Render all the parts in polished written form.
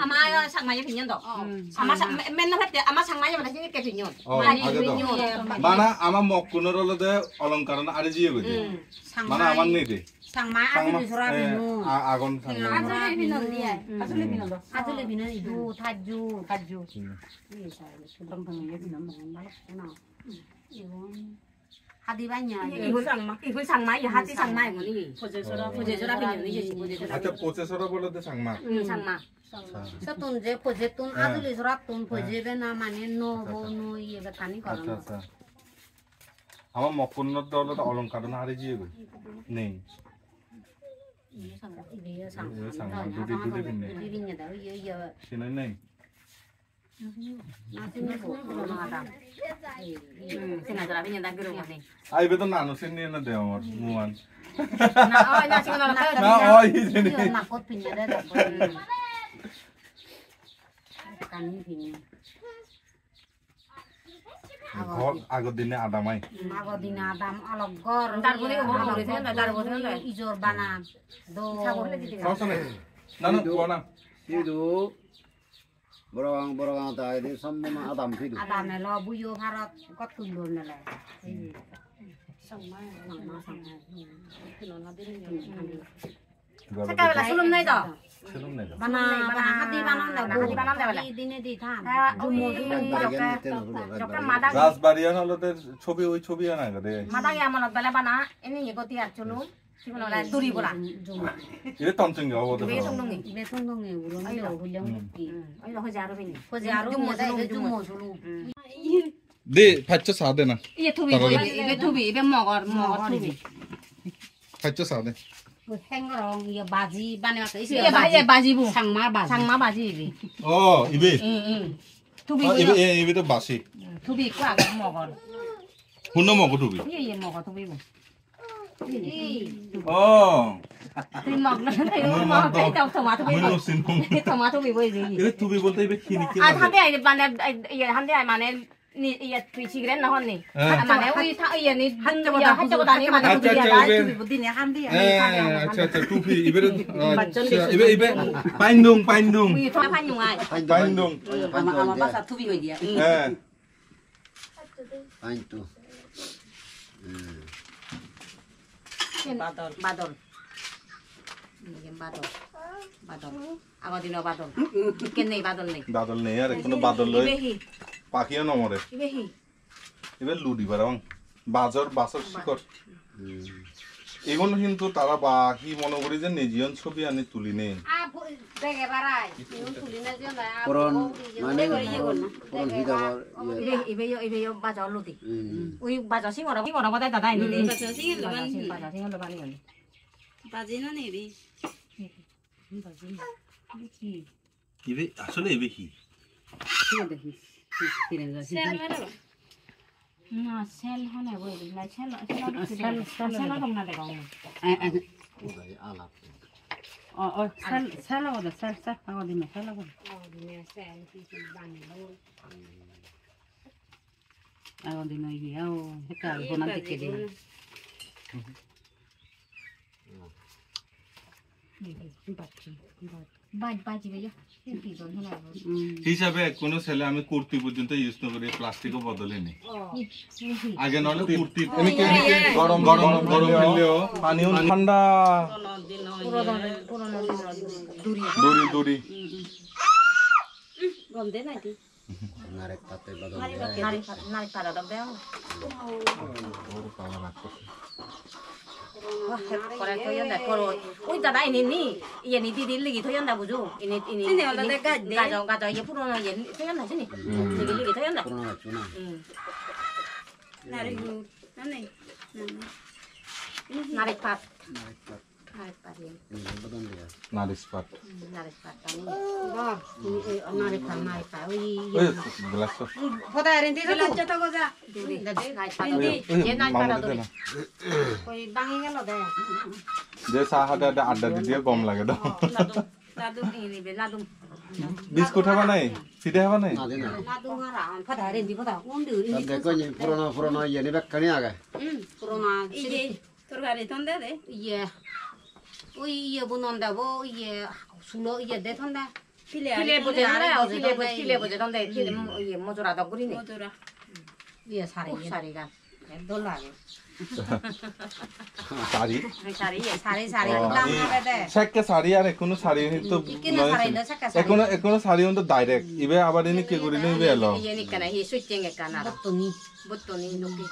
아마 상마에 빈년도. 아마 맨날 할 때 아마 상마에만 다시 이렇게 빈년. mana ama mokkunor olode অলংকারন ari jiye goje mana amar nei de 상마 아들이 소라 빈노. agon sangma 아들이 빈는디야. 아들이 빈는도. 아들이 빈는 이도 타주. 덤덤이 빈는 말았구나. 이건 하디바냐. 이건 상마 이 하디 상마 이거니. 포제소라 빈는 이제 포제소라. acha processor bolode sangma 상마. সতুন যে পজেতুন আদুলি সরা তুন পজেবে না মানে no no ইয়ে কানি করন acha acha ama mokkunor olode অলংকারন ari jiye goje nei 이게 상 상마 두디 binne 비빈니다 이게 sinai nei 나중에 보러나다 생각을 비빈다 그러고 네 ai beto nanu sinni na de amar muan 나 지금 나 na oi jeni 나꽃 비녀다 কানি বিনি ঘর আগর দিনে আদামাই আগর দিনে আদাম অলগর তারপরে ওর করেছে না তারপরে ইজোর বানা দো সাগরলে দিতে সসনে নানু কোনা সিদু বড়গাঁও তাইদি সম্পূর্ণ আদাম সিদু আদামে ল বুইও ভারত কত তুলল নেলে সকালবেলা শুনুম নাই তো সেরম নাই বানা হাতি বানান দিনে দি থান রাজবাড়িয়ান হলতে ছবি ওই ছবি আনা গদে মাদাগে আমনত বেলা বানা এনে গতি আর চলু সিবনলা দুরি বলা 이래 던진게 어디 이베 송동에 우런데 오hul령 먹기 아니 허자로 비니 허자로 뭐다 이게 좀 뭐줄로 네 받쳐 사대나 이게 투비 이게 투비 이베 먹어 투비 받쳐 사대 그 행거랑 이게 바지 바네가 있어요 이게 바지부 상마 바지 이게 어 이베 응 투비 이베도 맛이 투비 있고 아가 먹어 혼나 먹어 두비 이게 먹어 투비고 어 তুই মগ না মগ এই টমাটো বই টমাটো বই বই 이래 두비 볼때 이베 희니께 아 한대 아이 মানে 이게 한대 아이 মানে 니 이게 트위치그랬 나왔니 মানে ওই 이게 니 한쪽으로 다니 মানে 투비 부디네 한대 아차 투비 이베를 이베 파인동 우리 파인동 아이 파인동 아마 바사 투비 거이디야 예 아인또 바돌 이게 바돌 아거디노 바돌 있겠네 바돌 네 বাদল নেই আর কোনো বাদল লই 이베히 পাখিও নমরে 이베히 এবার লুডি বারাং বাজার বাসর শিকর এগুন কিন্তু তারা বাকি মনে করি যে নিজিয়ন ছবি আনি তুলি নেই 아 되게 바라이 이건 tulina 지나 পুরন মানে পুরন হিদাবার 이베요 바자 올로디 우리 바자 싱어라 보다 다다 있는데 바자 싱어로 많이 건 바지는 이리 이베 আসলে 이베 হি না সেল হনে বই না সেল না দেখো আলা সেল হবো সেল আগদিনে সেল হবো আগদিনে ইও হেকা বনান দিকে দে বাজি ভাইয়া হিসাবে কোনো ছেলে আমি কুর্তি পর্যন্ত ইউজ না করি প্লাস্টিকও বদলে নেই আগে নলে কুর্তি গরম হলেও পানিও ঠান্ডা দড়ি গন্ধে নাইতি নারেক পাতে বদল নারী পাতা দবে করে থইন্দা করো ওই দাদা ইনি ইনি দিদি লিগি থইন্দা বুঝু ইনি গাজা ইয়ে পুরনো ইয়ে থইন্দা চিনি লিগি থইন্দা পুরনো চুনা নারী পাত বদল দিয়া নারিশ পাট আমি নারী পাত ওই ওই গ্লাস তো ফটা রেন্টি লজ্জা তো গজা দাদে নারী পাত যে নারী পাত দে ওই ভাঙি গেল দে যে সাহাটা আড্ডা দিয়ে গম লাগে তো লাদু নিবে লাদু বিস্কুট হবা নাই সিধে হবা নাই লাদু হারা ফটা রেন্টি ফটা কোনদি দেখো নি পুরনো ইয়ে নি বেকানি আগে পুরোনা ইয়ে তরকারি তন্দে দে ইয়ে ওই ইয়ে বনন্দা বো ইয়ে সুলো ইয়ে দে তন্দা 필레 보제 알아요. 필레 보제 donde 이게 모조라다 그리네. 위에 살이가 놀라게. শাড়ি সারি দাম হবে দে সেকে শাড়ি আর এখনো শাড়ি তো ইকেনে সারি না সেকা সারি এখনো শাড়ি তো ডাইরেক্ট ইবে আবার এনে কি করি নিবে এলো ইয়ে কানা হি সুইচিং কানা বতনি লোকে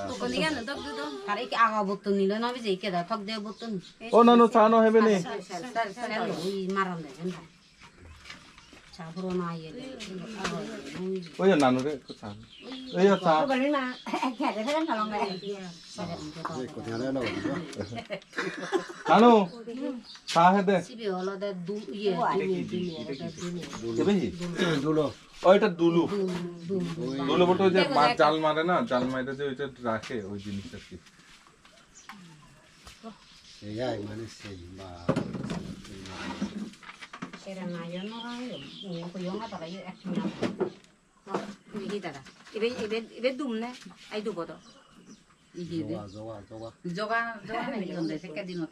বতনি গান দক দো আরে কি আগা বতনি লো না বিজে কে দা ঠক দে বতনি ও না নো চানো হবে নি ওই মারান দে জান চা পুরো না ইয়ে ওই নানু রে চা এই চা বলি না খেতে ফেলে না লঙ্গা কোথায় আলো নানু চা হে দে সিবি হলো দে দু ইয়ে দেবে দুলো ওইটা দুলু দুলু বলতে যে মাছ জাল মারে না জাল মাইতে যে ওইটা রাখে ওই জিনিসটা কি সেই মানে সেই বা Era na yo no rayo, ni ko yo nga para yo action na. Ibi dara. Ibe dumne, ay dubodo. জোগা Joga na donde se queda dino.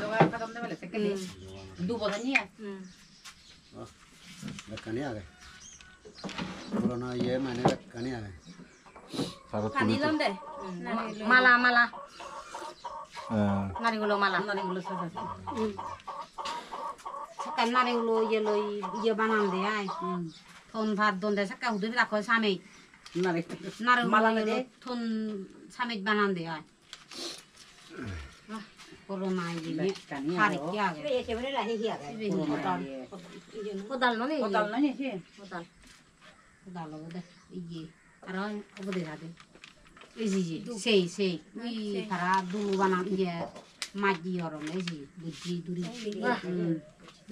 Joga para donde vale se queda. Dubodo ni ya. বেকানি আগে পুরনো ইয়ে মানে বেকানি আগে সারা Kani donde? Mala. Narigulo mala. Narigulo sa. Sakal narigulo ye banan de ay. Thon bhat donde sakal hudu ra ko same. Narigulo thon same banan de ay. Corona ini hari kia ge. Ye chebere la hi hi ge. Podal no ni sih. Podal lo de. Iye. Ara obo de ade. Iji sei. Ui para dulu banan ye maji orang iji buji duri.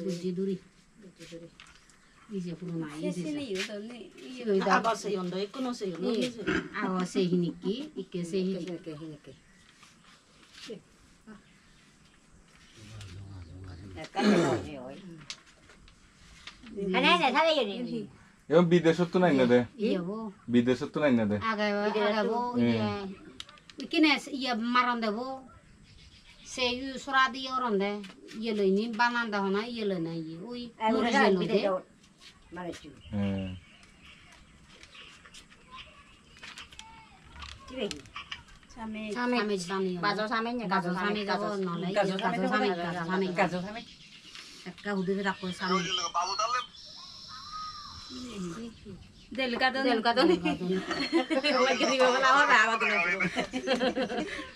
Buji duri. Iji corona iji. Agak se yondo ikono se yondo. Agak se hiniki, ike se hiniki. এও বিদেশত তো নাই না দে Iya bo. বিদেশত তো নাই না দে Aga bo iya. Ikine iya maron de bo. Se yu suradi oron de. Iya lo ini banan da hona iya lo na iya. Ui. Nuri lo de. হ্যাঁ Same bani. Bazo same nya. Bazo same ga bo no lai. Gazo same. Ekka hudu rakko same. Delgado ni. Lagi di bawah lawan apa tu?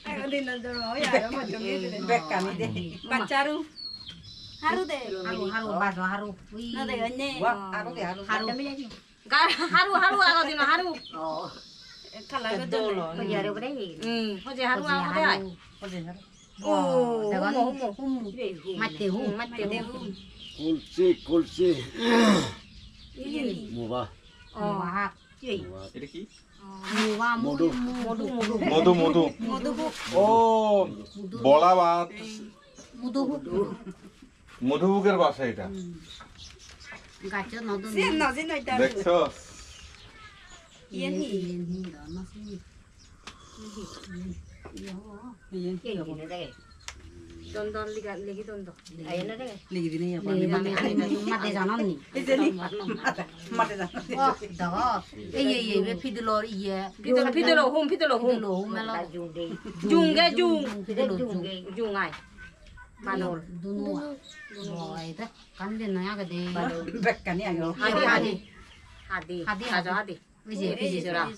Aku di nonton mau ya, macam itu deh. Bekam deh. Pacaru. Haru deh. Haru bazo haru. Ui. Nade onye. Haru. Haru aga dino haru. Oh. Kalau itu dulu. Hoje haru beri. Hoje haru aga deh. Oh. Mate hu. Kulsi মুবা Wahak. এটা কি Muwa মধু মধু ও বলা ভাত মধুবুকের বাসা এটা Gacho nodun. Sino itu. দেখছো Dondon lagi dondon. Ayo na deh. Lagi di ni apa? Mate janon ni. Mata dah. Oh, dah. Iya, pidelo iya. Pidelo home. Melo. Jung ay. Manor. Dunu. Oh, itu kan dia nanya ke dia. Bekam ni aku. Hadi. Visi surah.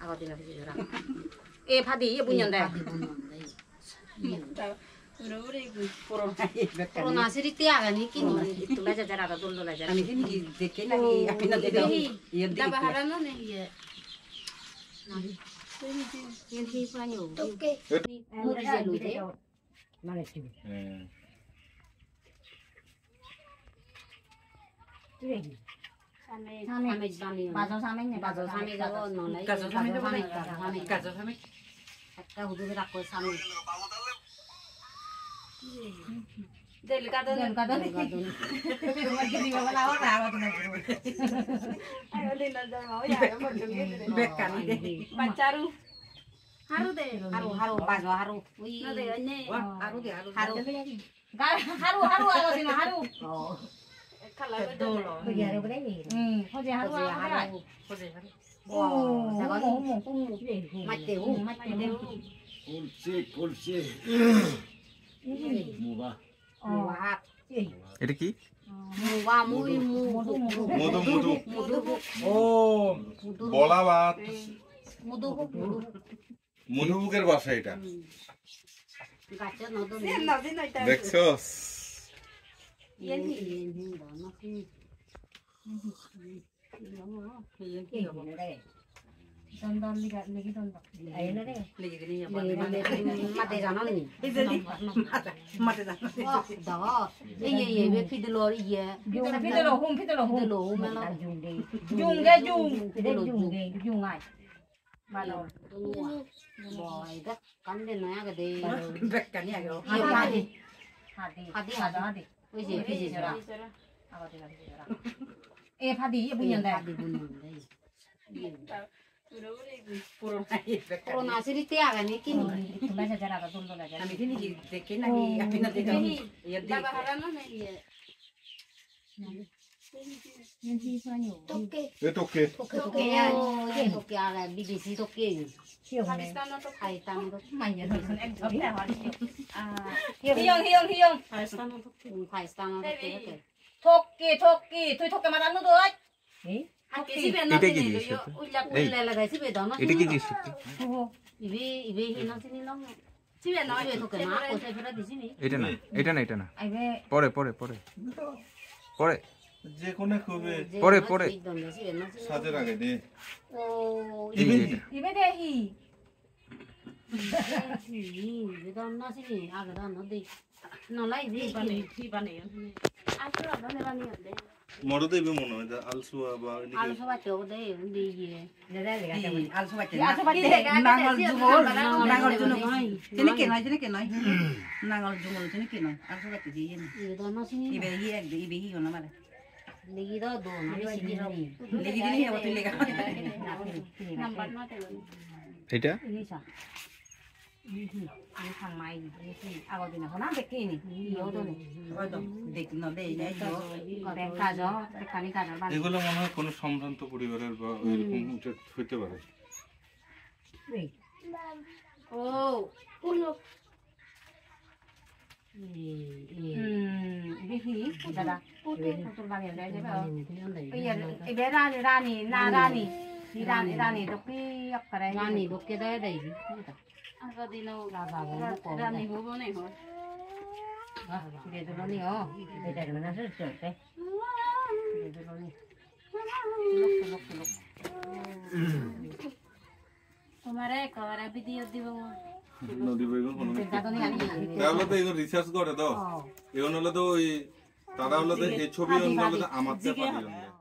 Aku tinggal visi surah. Hadi, iya punya deh. Buru-buru itu corona bekam. Corona siri tiaga ni kini. Itu lah jajar ada dulu lah jajar. Kami ni dekat lagi. Apa nak dekat? Iya dekat. Dah baharan mana? Iya. Yang hi panyo. Oke. Muri jalu deh. Mana sih? Samej bani. Bazo samej jago nolai. Kaso kami. Ekka hudu rakko samej. Delgado. Lagi di bawah lawan apa tu nak? Aku di nonton mau ya, macam itu deh. Bekam deh. Pacaru. Haru deh. Haru bazo haru. Ui. Nade onye. Haru deh. Haru. Haru aga dino haru. Oh. bây giờ đâu có đấy gì không gì hắn lại mặt tiểu 꼴찌 뭐가 hạt এটা কি? muwa mui মধু মধু 오 বলা ভাত mudu মধুবুকের বাসা এটা gacha no do দেখছস don don đi gạt đi don ấy nó đấy mặt để nó nè mặt ra đó cái gì về phi đồ gì phi đồ hôm mà nó dùng cái dùng ngay mà nó bòi đất cắn lên nó cái gì vẹt cả nhà rồi hạt đi cái gì rồi 에 파디 분연데 코로나 시리 때 아가 니끼니 맞아 자라가 돈도나 자라 আমি তিনি কি দেখে নাকি আপনি না দেখে ইয়ার দি 토끼 এ তোকে 토끼야 토끼야 BBC 토끼 파키스탄 또 파이탄 많이 해서 엔 접대 하리죠 아 희영 파이스탄 토끼 토끼 토끼 말하는 거 에? এটা কি জিনিস? 울라가 집에 넣어 এটা কি জিনিস? 입에 희나시니 넣어 집에 넣어 토끼 막 옷에 들어 দিছিনি এটা না, এটা না, এটা না। 아이베 পরে যে কোনে কবে পরে সাজের আগে দে 오 এই যে এটা। 입에 대히 이거 안 나시니 아가다 너데 너라이 ঠিবানে 아프라 너네 라니인데 মরো দেবে মনে হয় আলসুয়া বা 알소바 저거데 근데 이게 내가 আলসো বাচ্চা আলসো বাচ্চা নাঙ্গল জুমল তিনি কে নয় নাঙ্গল জুমল তিনি কে নয় আলসো বাচ্চা দিয়ে 이거 나시니 ইবে হি এক ইবে হি কোনা মানে 내기도 너 나리 시기라니 লেগে দিনি হবো তুই লেগা 남발 나대 এটা? 이니사 아니 상마이 아거디나 호나 베끼니 이거도네 হয়তো দেখ না দে যাই তো 백가죠 백가니 가자 반 এগুলো মনে হয় কোনো সম্ভ্রান্ত পরিবারের বা এরকম হইতে পারে 오 울로 이게 히 자다 포토 방에 내가 이게 이베 라니 이라니 도끼 역할에 라니 높게 돼야 돼 이게 আগাদিনো 라바가 먹고 রানি হবো না হয় 그래도 라니요 이래도 나 쓸수 없대 그래도 라니 তোমারে করা ভিডিও দিব নদী বেগুন কোনো দাদনি আনি তাহলে তো এগুলো রিসার্চ করে দাও এগুলো হলো তো ওই তারা হলো তো এই ছবি হলো তো আমার চেয়ে পাঠিয়ে